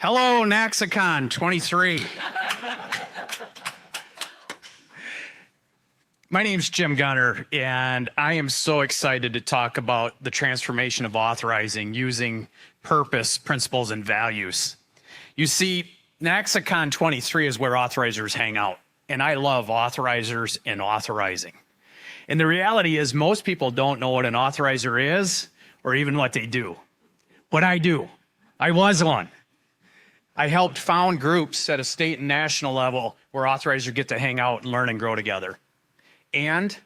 Hello, NACSAcon 23. My name's Jim Goener, and I am so excited to talk about the transformation of authorizing using purpose, principles, and values. You see, NACSAcon 23 is where authorizers hang out, and I love authorizers and authorizing. And the reality is most people don't know what an authorizer is or even what they do. But I do. I was one. I helped found groups at a state and national level where authorizers get to hang out and learn and grow together. And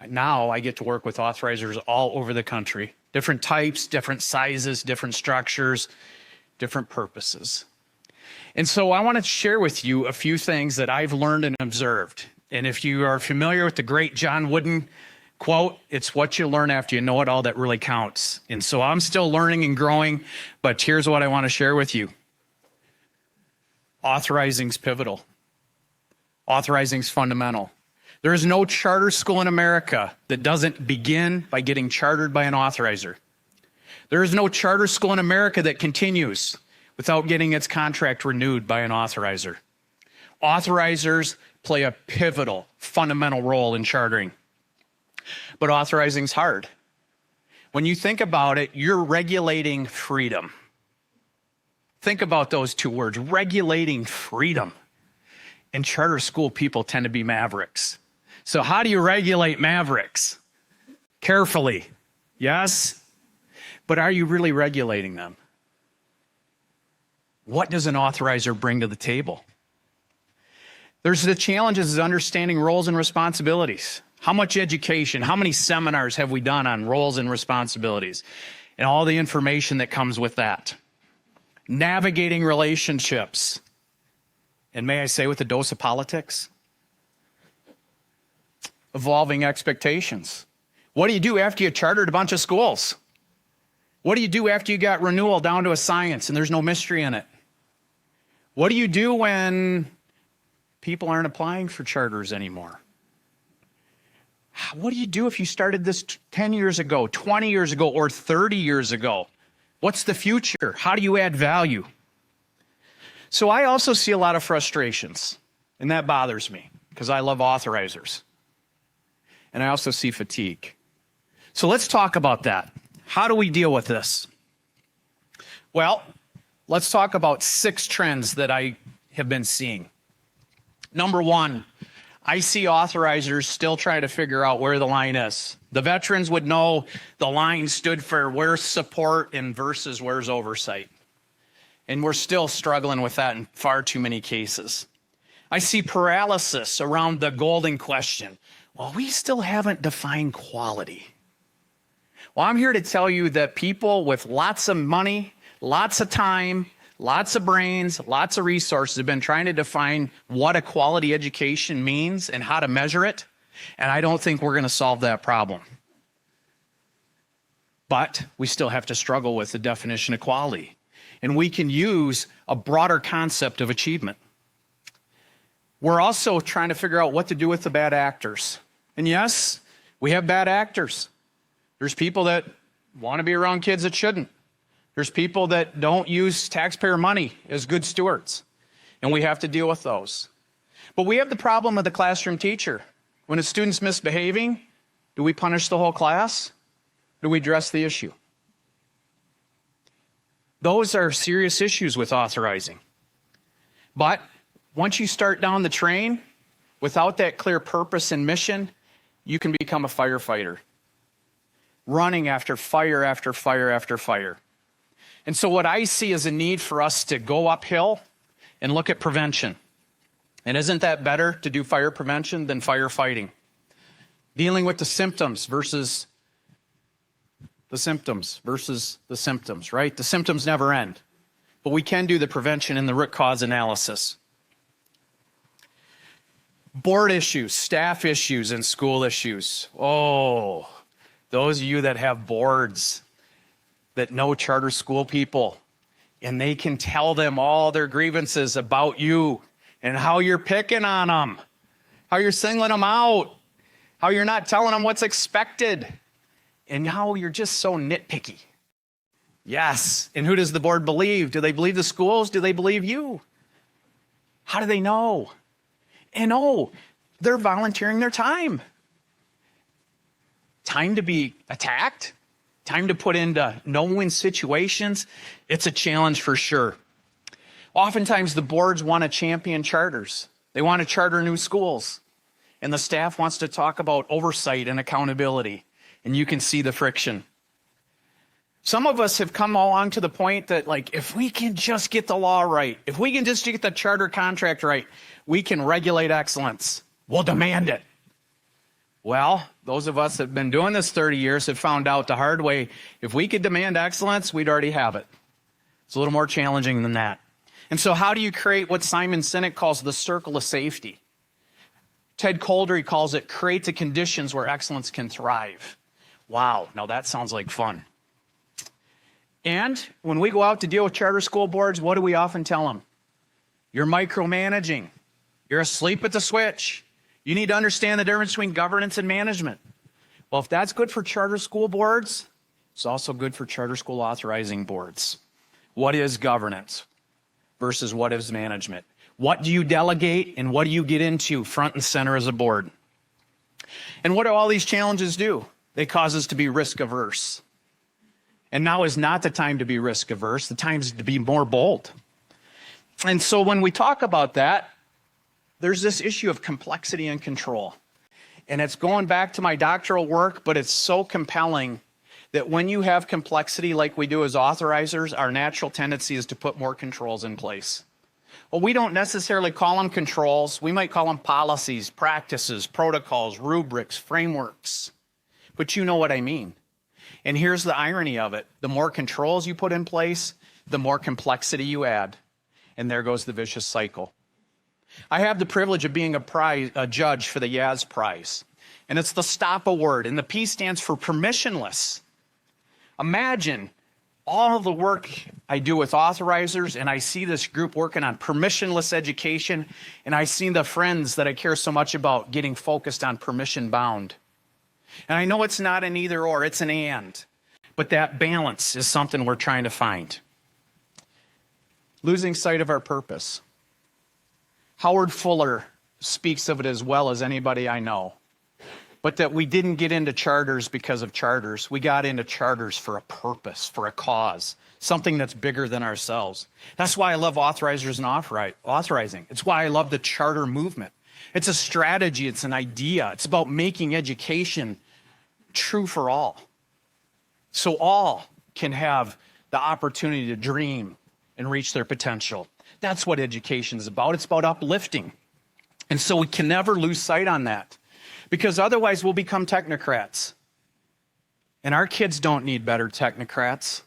now I get to work with authorizers all over the country. Different types, different sizes, different structures, different purposes. And so I want to share with you a few things that I've learned and observed. And if you are familiar with the great John Wooden quote, it's what you learn after you know it all that really counts. And so I'm still learning and growing, but here's what I want to share with you. Authorizing's pivotal. Authorizing's fundamental. There is no charter school in America that doesn't begin by getting chartered by an authorizer. There is no charter school in America that continues without getting its contract renewed by an authorizer. Authorizers play a pivotal, fundamental role in chartering. But authorizing's hard. When you think about it, you're regulating freedom. Think about those two words, regulating freedom. And charter school people tend to be mavericks. So how do you regulate mavericks? Carefully, yes? But are you really regulating them? What does an authorizer bring to the table? There's the challenges of understanding roles and responsibilities. How much education, how many seminars have we done on roles and responsibilities? And all the information that comes with that. Navigating relationships. And may I say with a dose of politics? Evolving expectations. What do you do after you chartered a bunch of schools? What do you do after you got renewal down to a science and there's no mystery in it? What do you do when people aren't applying for charters anymore? What do you do if you started this 10 years ago, 20 years ago, or 30 years ago? What's the future? How do you add value? So I also see a lot of frustrations, and that bothers me because I love authorizers. And I also see fatigue. So let's talk about that. How do we deal with this? Well, let's talk about 6 trends that I have been seeing. Number 1, I see authorizers still trying to figure out where the line is. The veterans would know the line stood for where's support and versus where's oversight. And we're still struggling with that in far too many cases. I see paralysis around the golden question. Well, we still haven't defined quality. Well, I'm here to tell you that people with lots of money, lots of time, lots of brains, lots of resources have been trying to define what a quality education means and how to measure it. And I don't think we're going to solve that problem. But we still have to struggle with the definition of quality. And we can use a broader concept of achievement. We're also trying to figure out what to do with the bad actors. And yes, we have bad actors. There's people that want to be around kids that shouldn't. There's people that don't use taxpayer money as good stewards, and we have to deal with those. But we have the problem of the classroom teacher. When a student's misbehaving, do we punish the whole class? Do we address the issue? Those are serious issues with authorizing. But once you start down the train, without that clear purpose and mission, you can become a firefighter, running after fire after fire after fire. And so what I see is a need for us to go uphill and look at prevention. And isn't that better to do fire prevention than firefighting? Dealing with the symptoms versus the symptoms, right? The symptoms never end. But we can do the prevention and the root cause analysis. Board issues, staff issues, and school issues. Oh, those of you that have boards that know charter school people, and they can tell them all their grievances about you and how you're picking on them, how you're singling them out, how you're not telling them what's expected, and how you're just so nitpicky. Yes. And who does the board believe? Do they believe the schools? Do they believe you? How do they know? And oh, they're volunteering their time. Time to be attacked, time to put into no-win situations. It's a challenge for sure. Oftentimes the boards want to champion charters. They want to charter new schools. And the staff wants to talk about oversight and accountability. And you can see the friction. Some of us have come along to the point that, like, if we can just get the law right, if we can just get the charter contract right, we can regulate excellence. We'll demand it. Well, those of us that have been doing this 30 years have found out the hard way, if we could demand excellence, we'd already have it. It's a little more challenging than that. And so how do you create what Simon Sinek calls the circle of safety? Ted Koldery calls it create the conditions where excellence can thrive. Wow, now that sounds like fun. And when we go out to deal with charter school boards, what do we often tell them? You're micromanaging. You're asleep at the switch. You need to understand the difference between governance and management. Well, if that's good for charter school boards, it's also good for charter school authorizing boards. What is governance versus what is management? What do you delegate and what do you get into front and center as a board? And what do all these challenges do? They cause us to be risk averse. And now is not the time to be risk averse. The time is to be more bold. And so when we talk about that, there's this issue of complexity and control. And it's going back to my doctoral work, but it's so compelling that when you have complexity like we do as authorizers, our natural tendency is to put more controls in place. Well, we don't necessarily call them controls. We might call them policies, practices, protocols, rubrics, frameworks. But you know what I mean. And here's the irony of it. The more controls you put in place, the more complexity you add. And there goes the vicious cycle. I have the privilege of being a judge for the Yaz Prize. And it's the STOP Award. And the P stands for permissionless. Imagine all of the work I do with authorizers, and I see this group working on permissionless education, and I see the friends that I care so much about getting focused on permission bound. And I know it's not an either or, it's an and. But that balance is something we're trying to find. Losing sight of our purpose. Howard Fuller speaks of it as well as anybody I know. But that we didn't get into charters because of charters. We got into charters for a purpose, for a cause, something that's bigger than ourselves. That's why I love authorizers and authorizing. It's why I love the charter movement. It's a strategy, it's an idea. It's about making education true for all. So all can have the opportunity to dream and reach their potential. That's what education is about. It's about uplifting. And so we can never lose sight on that, because otherwise we'll become technocrats. And our kids don't need better technocrats.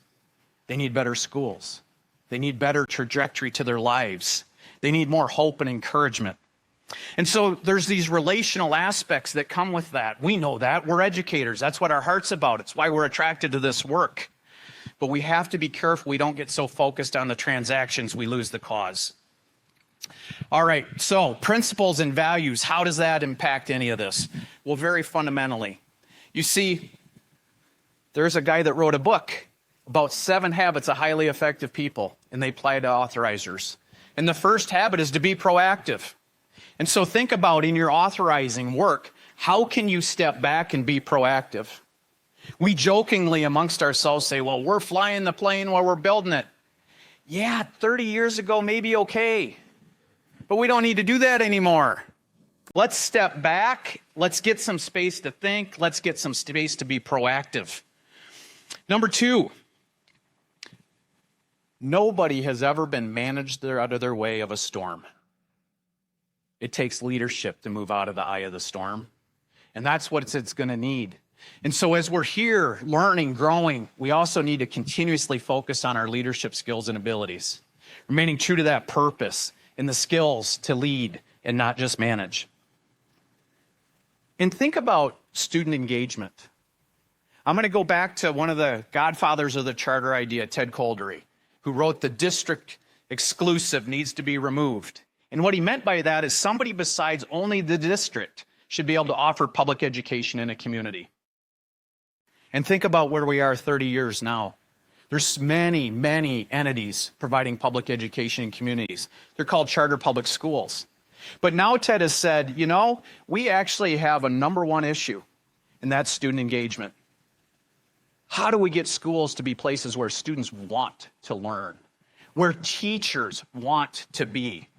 They need better schools. They need better trajectory to their lives. They need more hope and encouragement. And so there's these relational aspects that come with that. We know that. We're educators. That's what our heart's about. It's why we're attracted to this work. But we have to be careful we don't get so focused on the transactions we lose the cause. All right, so principles and values, how does that impact any of this? Well, very fundamentally. You see, there's a guy that wrote a book about 7 habits of highly effective people, and they apply to authorizers. And the first habit is to be proactive. And so think about in your authorizing work, how can you step back and be proactive? We jokingly amongst ourselves say, well, we're flying the plane while we're building it. Yeah, 30 years ago, maybe okay. But we don't need to do that anymore. Let's step back. Let's get some space to think. Let's get some space to be proactive. Number 2, nobody has ever been managed out of their way of a storm. It takes leadership to move out of the eye of the storm. And that's what it's going to need. And so as we're here learning, growing, we also need to continuously focus on our leadership skills and abilities, remaining true to that purpose and the skills to lead and not just manage. And think about student engagement. I'm going to go back to one of the godfathers of the charter idea, Ted Koldery, who wrote the district exclusive needs to be removed. And what he meant by that is somebody besides only the district should be able to offer public education in a community. And think about where we are 30 years now. There's many, many entities providing public education in communities. They're called charter public schools. But now TED has said, you know, we actually have a number one issue, and that's student engagement. How do we get schools to be places where students want to learn, where teachers want to be?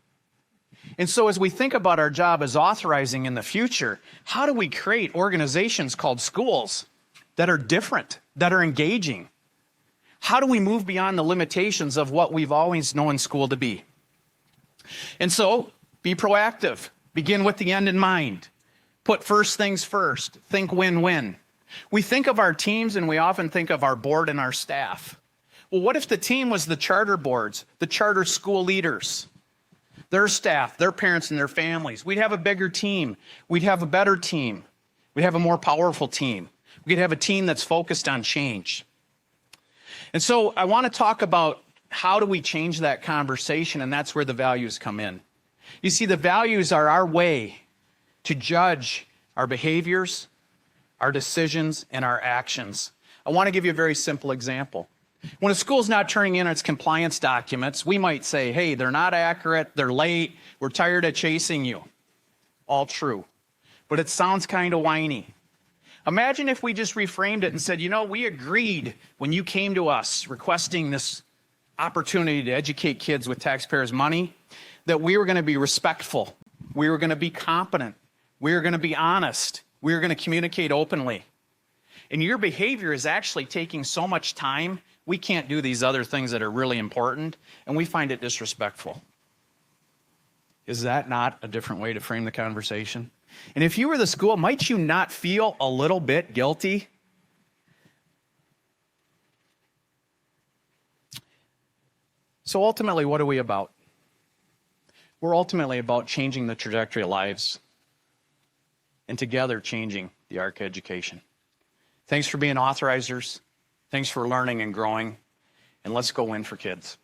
And so as we think about our job as authorizing in the future, how do we create organizations called schools that are different, that are engaging? How do we move beyond the limitations of what we've always known school to be? And so, be proactive. Begin with the end in mind. Put first things first. Think win-win. We think of our teams and we often think of our board and our staff. Well, what if the team was the charter boards, the charter school leaders, their staff, their parents and their families? We'd have a bigger team. We'd have a better team. We'd have a more powerful team. We could have a team that's focused on change. And so I want to talk about how do we change that conversation, and that's where the values come in. You see, the values are our way to judge our behaviors, our decisions, and our actions. I want to give you a very simple example. When a school's not turning in its compliance documents, we might say, hey, they're not accurate, they're late, we're tired of chasing you. All true. But it sounds kind of whiny. Imagine if we just reframed it and said, you know, we agreed when you came to us requesting this opportunity to educate kids with taxpayers' money that we were going to be respectful, we were going to be competent, we were going to be honest, we were going to communicate openly. And your behavior is actually taking so much time, we can't do these other things that are really important, and we find it disrespectful. Is that not a different way to frame the conversation? And if you were the school, might you not feel a little bit guilty? So ultimately, what are we about? We're ultimately about changing the trajectory of lives and together changing the arc of education. Thanks for being authorizers. Thanks for learning and growing. And let's go win for kids.